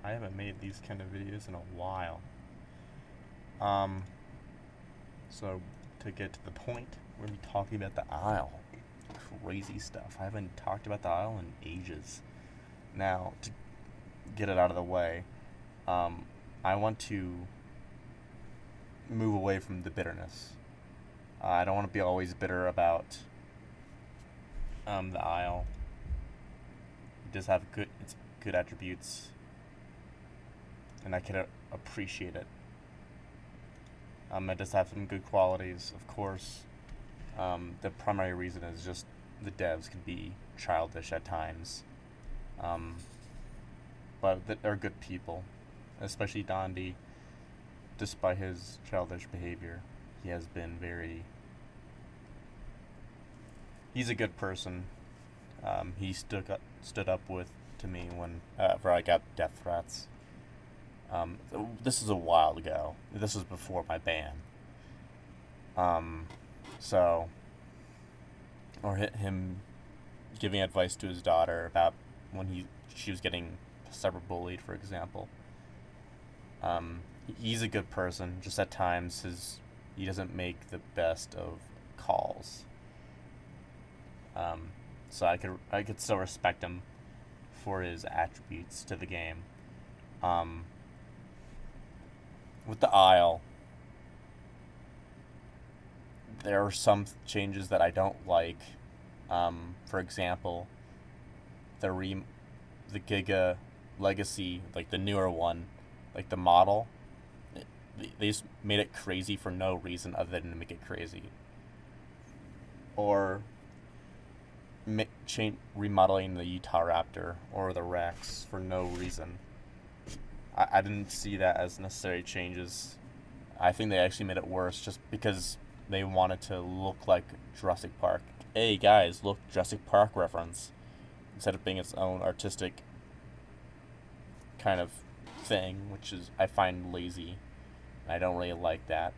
I haven't made these kind of videos in a while. Um, so to get to the point, we're gonna be talking about the Isle. Crazy stuff. I haven't talked about the Isle in ages. Now, to get it out of the way, um, I want to move away from the bitterness. I don't want to be always bitter about the Isle. It does have good attributes, and I can appreciate it. It does have some good qualities, of course. The primary reason is just the devs can be childish at times, um, but they're good people, especially Dondi. Despite his childish behavior, he has been very. He's a good person. He stood up with to me whenever I got death threats. This is a while ago. This was before my ban. Um, so, or him giving advice to his daughter about when she was getting cyberbullied, for example. He's a good person. Just at times, he doesn't make the best of calls. So I could still respect him for his attributes to the game. Um, with the Isle, there are some changes that I don't like. For example, the Giga Legacy, like the newer one, like the model, they just made it crazy for no reason other than to make it crazy. Or remodeling the Utah Raptor or the Rex for no reason. I didn't see that as necessary changes. I think they actually made it worse just because they wanted to look like Jurassic Park. Hey guys, look, Jurassic Park reference. Instead of being its own artistic kind of thing, which is I find lazy. I don't really like that.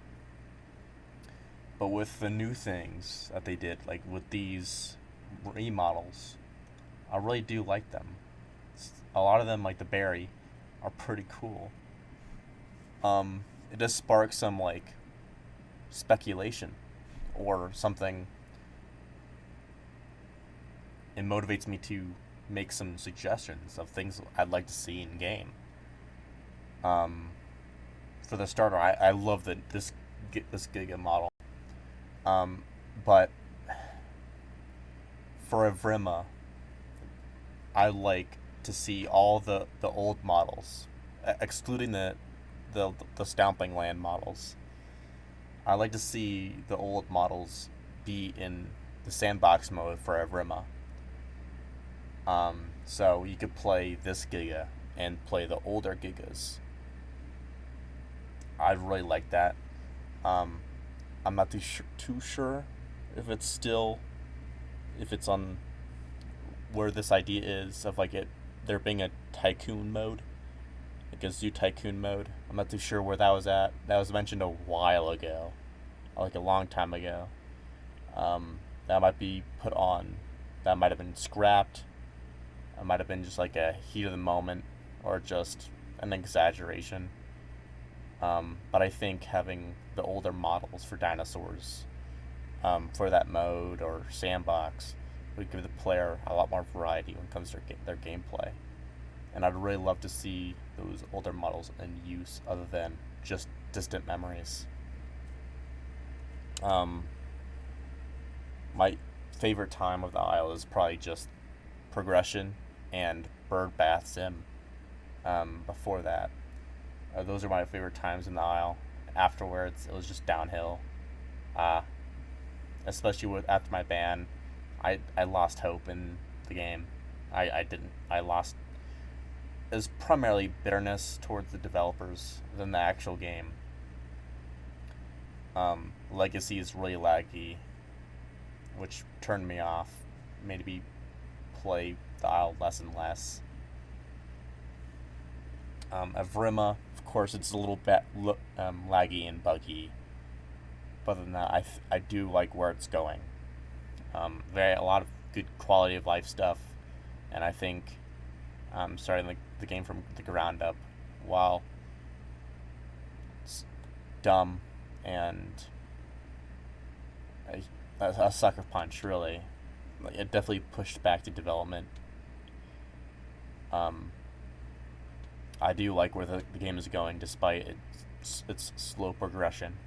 But with the new things that they did, like with these remodels, I really do like them. A lot of them, like the Berry, are pretty cool. It does spark some like speculation or something. It motivates me to make some suggestions of things I'd like to see in game. Um, for the starter, I love this Giga model. Um, but for Evrima, I like to see all the old models, excluding the Stomping Land models. I like to see the old models be in the sandbox mode for Evrima. So you could play this Giga and play the older Gigas. I really like that. Um, I'm not too sure if it's on where this idea is of like it there being a tycoon mode, like a zoo tycoon mode. I'm not too sure where that was at. That was mentioned a while ago, like a long time ago. That might be put on. That might have been scrapped. It might have been just like a heat of the moment or just an exaggeration. But I think having the older models for dinosaurs for that mode or sandbox would give the player a lot more variety when it comes to their gameplay. And I'd really love to see those older models in use other than just distant memories. Um, my favorite time of the Isle is probably just progression and bird bath sim. Before that, those are my favorite times in the Isle. Afterwards, it was just downhill. Uh, Especially with after my ban, I lost hope in the game. I didn't. I lost. It was primarily bitterness towards the developers than the actual game. Legacy is really laggy, which turned me off. Made me play the Isle less and less. Evrima, of course, it's a little bit laggy and buggy. But other than that, I do like where it's going. A lot of good quality of life stuff, and I think starting the game from the ground up, while it's dumb and a sucker punch, really. It definitely pushed back the development. Um, I do like where the game is going, despite its slow progression.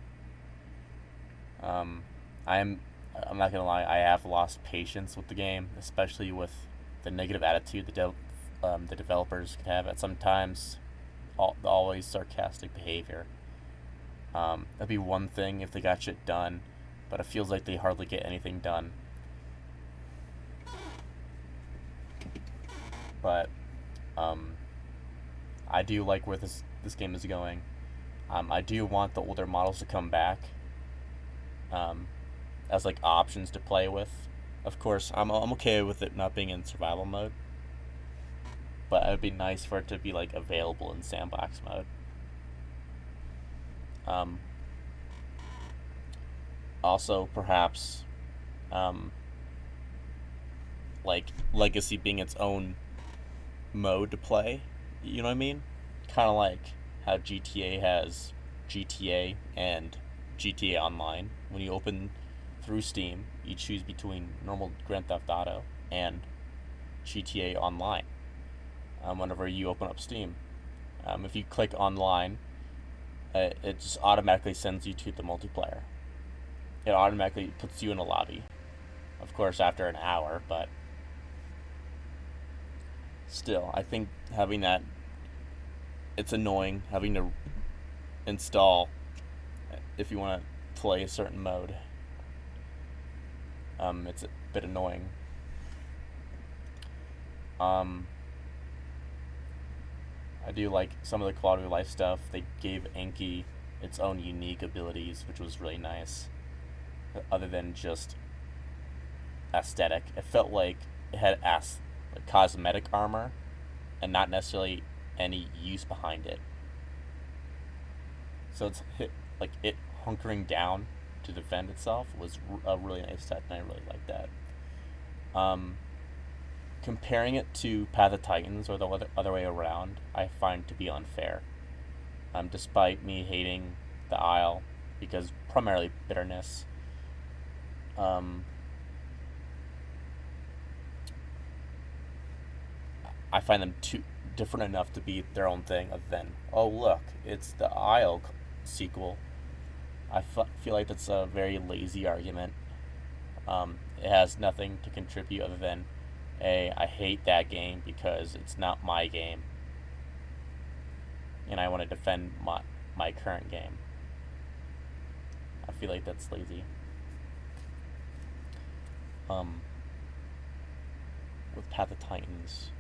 Um, I'm I'm not gonna lie, I have lost patience with the game, especially with the negative attitude the developers can have at sometimes. Always sarcastic behavior. That'd be one thing if they got shit done, but it feels like they hardly get anything done. But um, I do like where this game is going. I do want the older models to come back, um, as like options to play with. Of course, I'm okay with it not being in survival mode, but it would be nice for it to be like available in sandbox mode. Um, Also, perhaps, um, like Legacy being its own mode to play. You know what I mean? Kind of like how GTA has GTA and GTA Online. When you open through Steam, you choose between normal Grand Theft Auto and GTA Online. Whenever you open up Steam, if you click Online, it just automatically sends you to the multiplayer. It automatically puts you in a lobby. Of course, after an hour, but still, I think having that, it's annoying having to install if you want to play a certain mode. It's a bit annoying. Um, I do like some of the quality of life stuff. They gave Enki its own unique abilities, which was really nice. Other than just aesthetic, it felt like it had like cosmetic armor, and not necessarily any use behind it. So like it hunkering down to defend itself was a really nice touch, and I really like that. Um, Comparing it to Path of Titans or the other way around, I find to be unfair. Despite me hating the Isle because primarily bitterness, um, I find them too different enough to be their own thing. Other than, oh look, it's the Isle sequel. Feel like that's a very lazy argument. It has nothing to contribute other than, I hate that game because it's not my game, and I want to defend my current game. I feel like that's lazy. Um, with Path of Titans,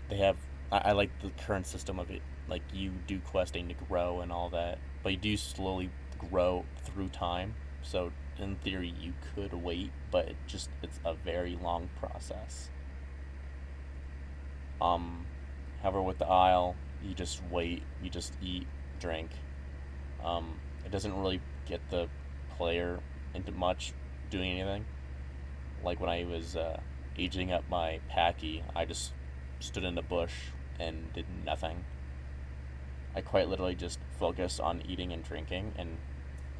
they have. I like the current system of it. Like, you do questing to grow and all that, but you do slowly grow through time. So in theory, you could wait, but it's a very long process. Um, However, with the Isle, you just wait, you just eat, drink. It doesn't really get the player into much doing anything. Like when I was aging up my packy, I just stood in the bush and did nothing. I quite literally just focused on eating and drinking and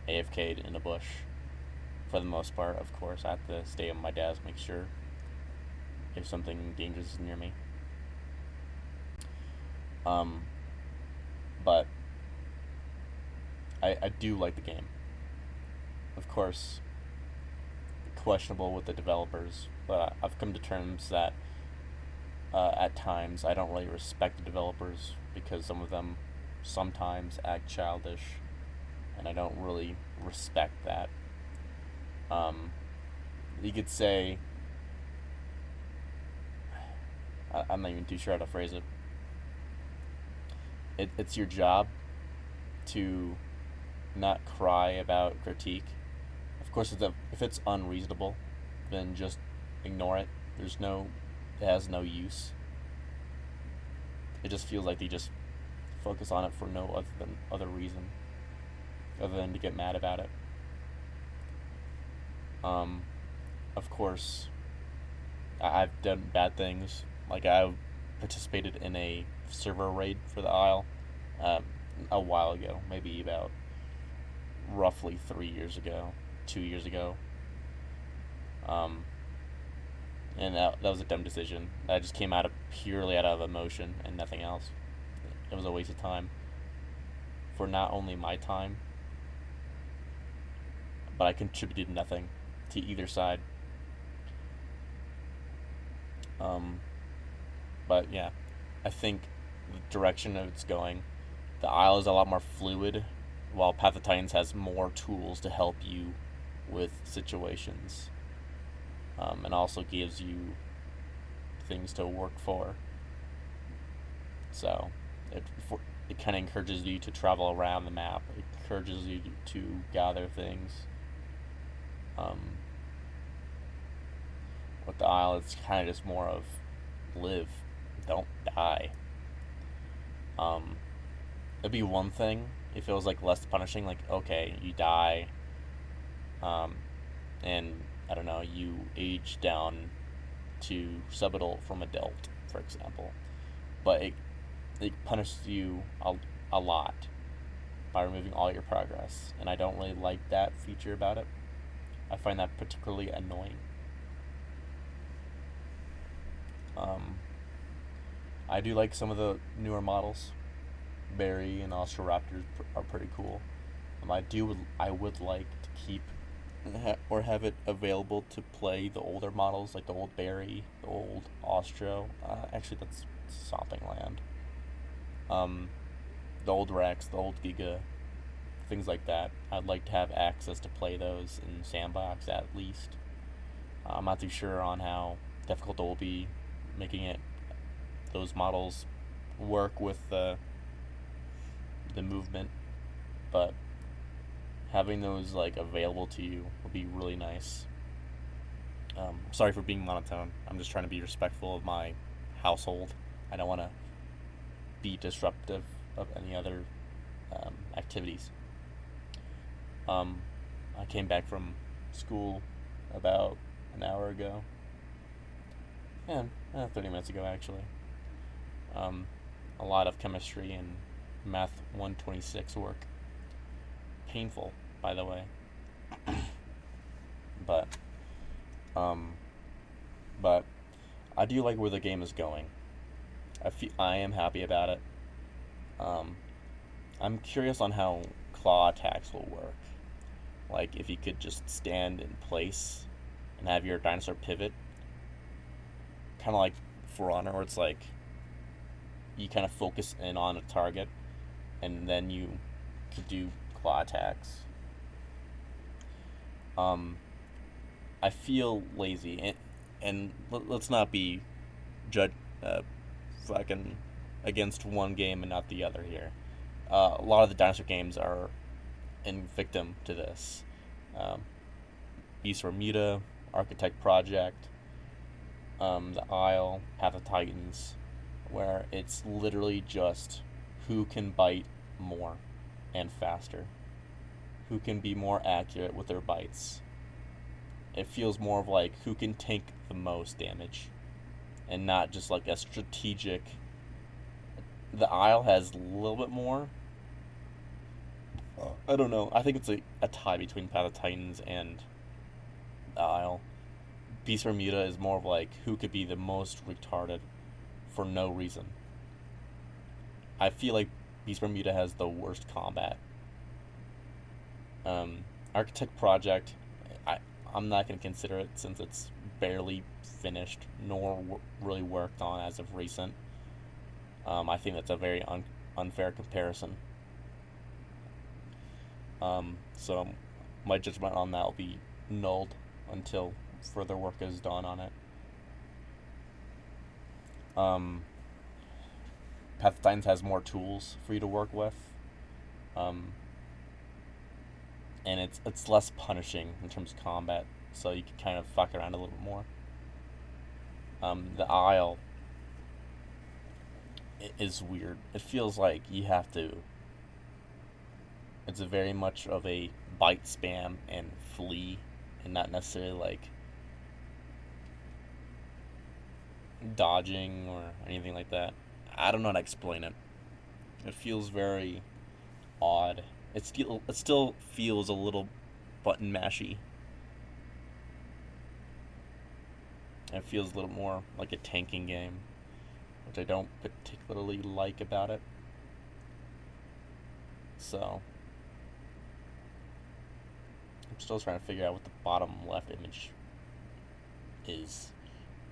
AFK'd in the bush for the most part. Of course, I have to stay on my desk, make sure if something dangerous is near me. Um, but I do like the game. Of course, questionable with the developers, but I've come to terms that at times I don't really respect the developers because some of them sometimes act childish, and I don't really respect that. Um, you could say, I'm not even too sure how to phrase it. It's your job to not cry about critique. Of course, if it's unreasonable, then just ignore it. It has no use. It just feels like they just focus on it for no other reason, other than to get mad about it. Of course, I've done bad things. Like, I participated in a server raid for the Isle um, a while ago, maybe about roughly 3 years ago, 2 years ago. Um, and that was a dumb decision. That just came purely out of emotion and nothing else. It was a waste of time for not only my time, but I contributed nothing to either side. Um, but yeah, I think the direction that it's going, the Isle is a lot more fluid, while Path of Titans has more tools to help you with situations, and also gives you things to work for. So it it kind of encourages you to travel around the map. It encourages you to gather things. Um, with the Isle, it's kind of just more of live, don't die. Um, it'd be one thing if it was like less punishing. Like, okay, you die, um, and I don't know, you age down to subadult from adult, for example. But it punishes you a lot by removing all your progress, and I don't really like that feature about it. I find that particularly annoying. Um, I do like some of the newer models. Barry and Osteraptors are pretty cool. I would like to keep or have it available to play the older models like the old Barry, the old Ostro. Actually, that's Sopping Land. Um, the old Rex, the old Giga, things like that. I'd like to have access to play those in Sandbox at least. I'm not too sure on how difficult it will be making it those models work with the movement, but having those like available to you would be really nice. Sorry for being monotone. I'm just trying to be respectful of my household. I don't want to be disruptive of any other activities. I came back from school about an hour ago. Yeah, 30 minutes ago actually. Um, a lot of chemistry and math 126 work. Painful, by the way. But um, but I do like where the game is going. I am happy about it. Um, I'm curious on how claw attacks will work. Like if you could just stand in place and have your dinosaur pivot, kind of like For Honor, where it's like you kind of focus in on a target, and then you could do claw attacks. Um, I feel lazy, and let's not be judge fucking against one game and not the other here. A lot of the dinosaur games are in victim to this. Um, Beast Bermuda, Architect Project, the Isle, Path of Titans, where it's literally just who can bite more and faster, who can be more accurate with their bites. It feels more of like who can tank the most damage, and not just like a strategic. The Isle has a little bit more. I don't know. I think it's a tie between Path of Titans and the Isle. Beast Bermuda is more of like who could be the most retarded for no reason. I feel like Beast Bermuda has the worst combat. Architect Project, I'm not going to consider it since it's barely finished nor really worked on as of recent. I think that's a very unfair comparison. So my judgment on that will be nulled until further work is done on it. Path of Titans has more tools for you to work with, and it's less punishing in terms of combat, so you can kind of fuck around a little bit more. The Isle is weird. It feels like you have to. It's a very much of a bite, spam, and flee, and not necessarily like dodging or anything like that. I don't know how to explain it. It feels very odd. It still feels a little button mashy. It feels a little more like a tanking game, which I don't particularly like about it. So I'm still trying to figure out what the bottom left image is.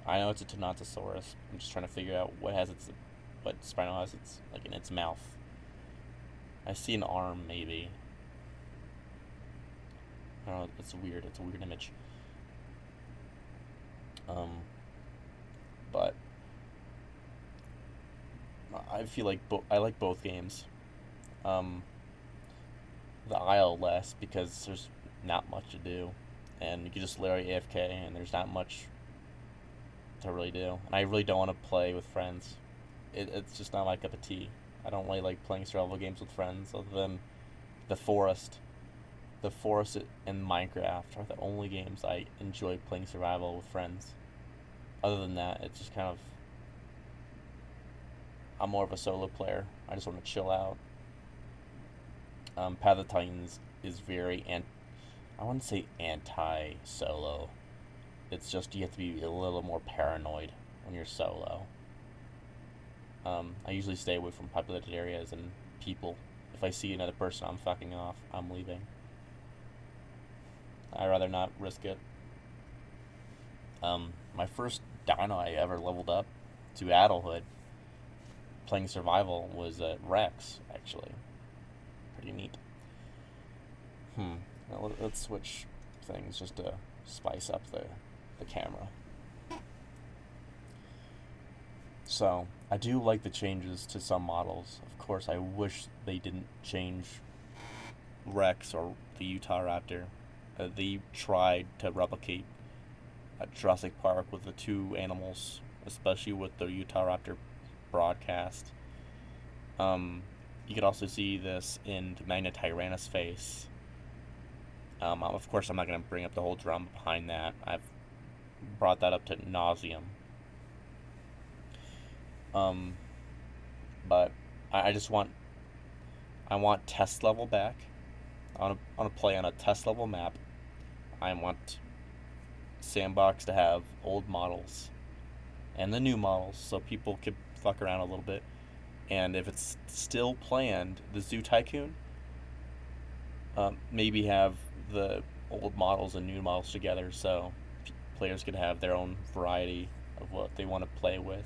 I know it's a Tenontosaurus. I'm just trying to figure out what Spino has its like in its mouth. I see an arm maybe. I don't know. It's weird. It's a weird image. Um, but I feel like I like both games. Um, the Isle less because there's not much to do, and you can just literally AFK, and there's not much to really do. And I really don't want to play with friends. It's just not my cup of tea. I don't really like playing survival games with friends, other than the forest. The forest and Minecraft are the only games I enjoy playing survival with friends. Other than that, it's just kind of I'm more of a solo player. I just want to chill out. Path of the Titans is very I wouldn't say anti-solo. It's just you have to be a little more paranoid when you're solo. I usually stay away from populated areas and people. If I see another person, I'm fucking off. I'm leaving. I'd rather not risk it. My first dino I ever leveled up to adulthood playing survival was Rex, actually. Pretty neat. Now let's switch things just to spice up the camera. So, I do like the changes to some models. Of course, I wish they didn't change Rex or the Utah Raptor. They tried to replicate Jurassic Park with the two animals, especially with the Utah Raptor broadcast. You could also see this in the Magna Tyrannus face. Of course, I'm not going to bring up the whole drama behind that. I've brought that up to nauseum. But I just want test level back. I want to play on a test level map. I want Sandbox to have old models and the new models so people could fuck around a little bit. And if it's still planned, the Zoo Tycoon, maybe have the old models and new models together so players could have their own variety of what they want to play with.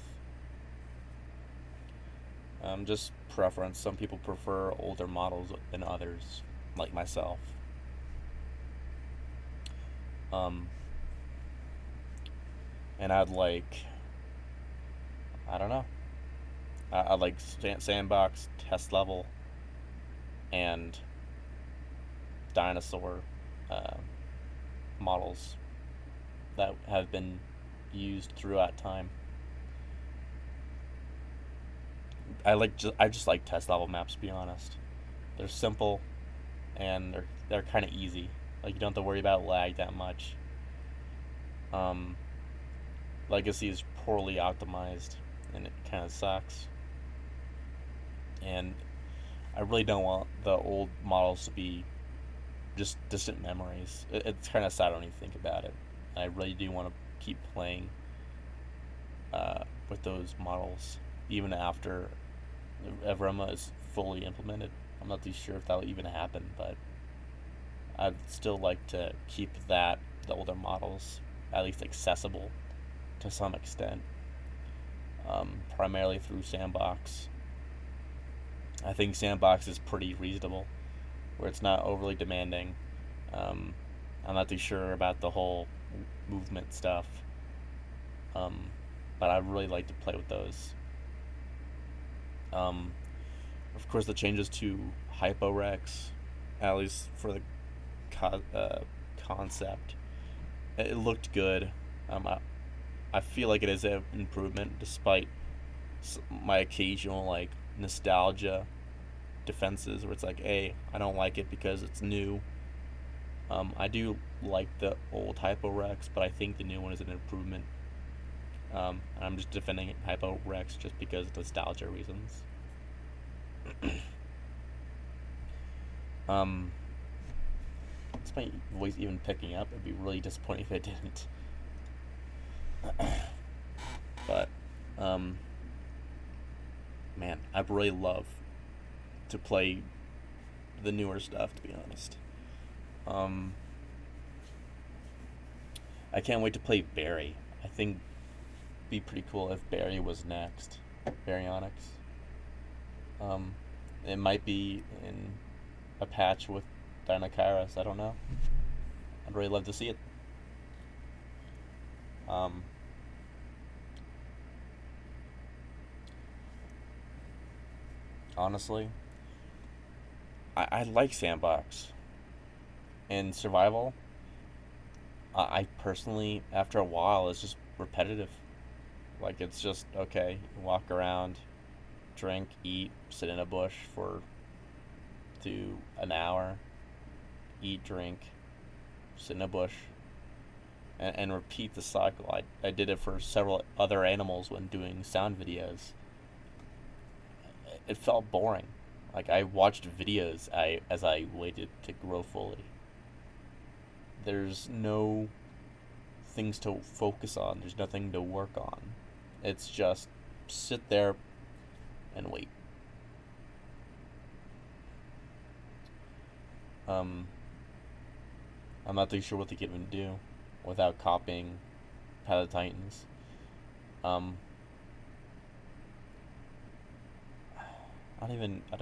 Just preference. Some people prefer older models than others, like myself. And I don't know. I'd like Sandbox, test level, and dinosaur models that have been used throughout time. I just like test level maps, to be honest. They're simple and they're kind of easy. Like you don't have to worry about lag that much. Legacy is poorly optimized and it kind of sucks. And I really don't want the old models to be just distant memories. It's kind of sad when you think about it. I really do want to keep playing with those models even after Evrima is fully implemented. I'm not too sure if that'll even happen, but I'd still like to keep the older models, at least accessible to some extent, primarily through Sandbox. I think Sandbox is pretty reasonable, where it's not overly demanding. I'm not too sure about the whole movement stuff, but I really like to play with those. Of course, the changes to Hyporex, at least for the concept, it looked good. I feel like it is an improvement, despite my occasional like nostalgia defenses, where it's like, hey, I don't like it because it's new. I do like the old Hyporex, but I think the new one is an improvement. And I'm just defending Hypo Rex just because of nostalgia reasons. um, Is my voice even picking up? It'd be really disappointing if it didn't. But, um, man, I'd really love to play the newer stuff, to be honest. Um, I can't wait to play Barry. I think it'd be pretty cool if Barry was next. Baryonyx. Um, it might be in a patch with Dinokyros. I don't know. I'd really love to see it. Um, Honestly, I like sandbox and survival. I personally, after a while, it's just repetitive. Like it's just okay. You walk around, drink, eat, sit in a bush for an hour, eat, drink, sit in a bush, and repeat the cycle. I did it for several other animals when doing sound videos. It felt boring. Like I watched videos as I waited to grow fully. There's no things to focus on. There's nothing to work on. It's just sit there and wait. Um, I'm not too sure what they could even do without copying Path of the Titans. Um, I don't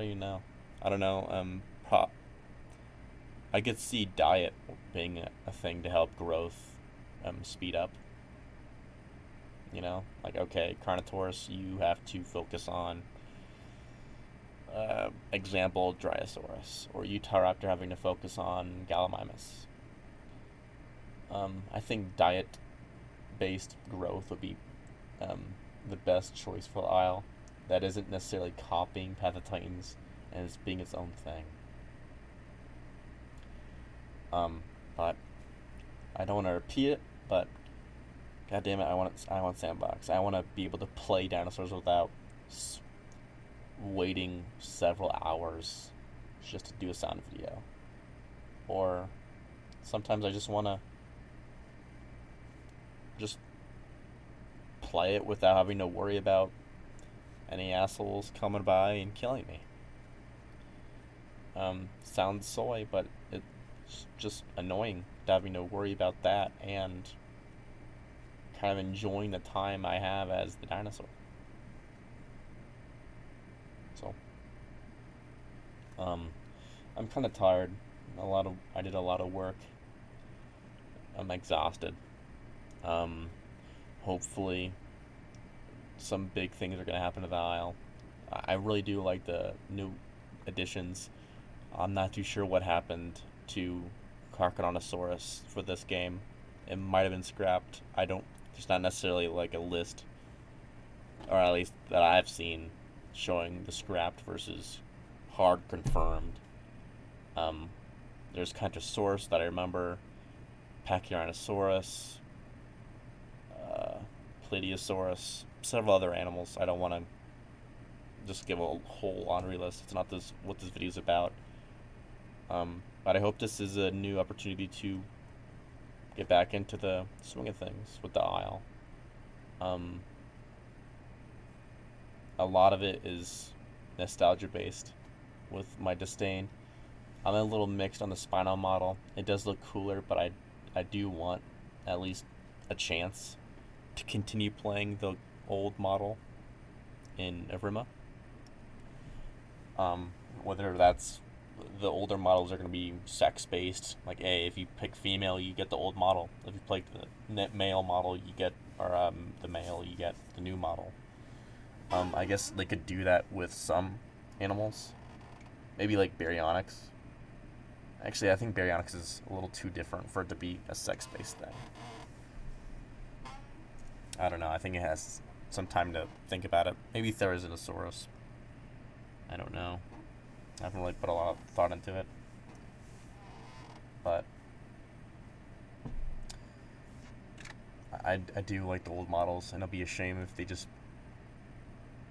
even know. I don't know. I could see diet being a thing to help growth, speed up. You know, like okay, Carnotaurus, you have to focus on, example, Dryosaurus, or Utahraptor having to focus on Gallimimus. I think diet-based growth would be, um, the best choice for the Isle. That isn't necessarily copying Path of Titans and it's being its own thing. But I don't want to repeat it, but god damn it, I want sandbox. I want to be able to play dinosaurs without waiting several hours just to do a sound video. Or sometimes I just want to just play it without having to worry about any assholes coming by and killing me. Sounds soy, but it's just annoying having to worry about that and kind of enjoying the time I have as the dinosaur. So, um, I'm kind of tired. I did a lot of work. I'm exhausted. Um, Hopefully, some big things are gonna happen to the Isle. I really do like the new additions. I'm not too sure what happened to Carcharodontosaurus for this game. It might have been scrapped. I don't. There's not necessarily like a list, or at least that I've seen, showing the scrapped versus hard confirmed. Um, there's Controsaurus that I remember, Pachyrhinosaurus, uh, Plidiosaurus, several other animals. I don't want to just give a whole laundry list. It's not this what this video is about. But I hope this is a new opportunity to get back into the swing of things with the Isle. Um, a lot of it is nostalgia based with my disdain. I'm a little mixed on the Spino model. It does look cooler, but I do want at least a chance to continue playing the old model in Evrima. Whether that's the older models are going to be sex based, like hey, if you pick female, you get the old model. If you pick the male model, you get the male, you get the new model. I guess they could do that with some animals, maybe like Baryonyx. Actually, I think Baryonyx is a little too different for it to be a sex based thing. I don't know. I think it has some time to think about it. Maybe Therizinosaurus. I don't know. I haven't really put a lot of thought into it. But I do like the old models, and it'll be a shame if they just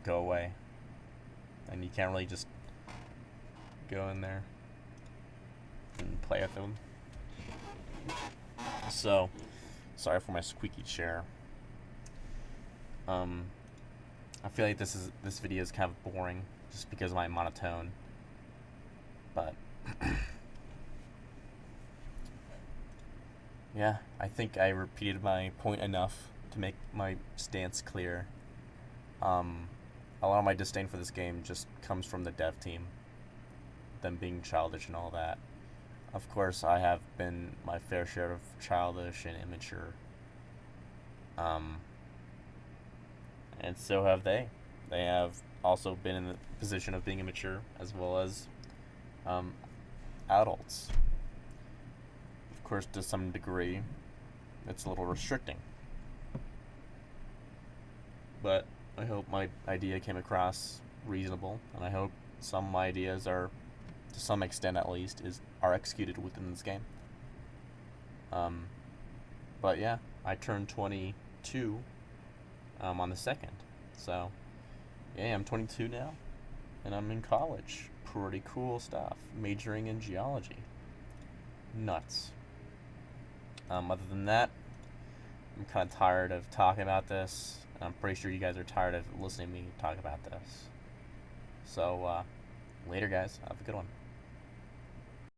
go away. And you can't really just go in there and play with them. So, sorry for my squeaky chair. I feel like this video is kind of boring just because of my monotone. But yeah, I think I repeated my point enough to make my stance clear. A lot of my disdain for this game just comes from the dev team, them being childish and all that. Of course, I have been my fair share of childish and immature. And so have they. They have also been in the position of being immature, as well as adults. Of course, to some degree, it's a little restricting. But I hope my idea came across reasonable, and I hope some ideas are, to some extent at least, are executed within this game. But yeah, I turned 22 on the 2nd. So, yeah, I'm 22 now, and I'm in college. Pretty cool stuff. Majoring in geology. Nuts. Other than that, I'm kind of tired of talking about this, and I'm pretty sure you guys are tired of listening to me talk about this. So, later, guys. Have a good one.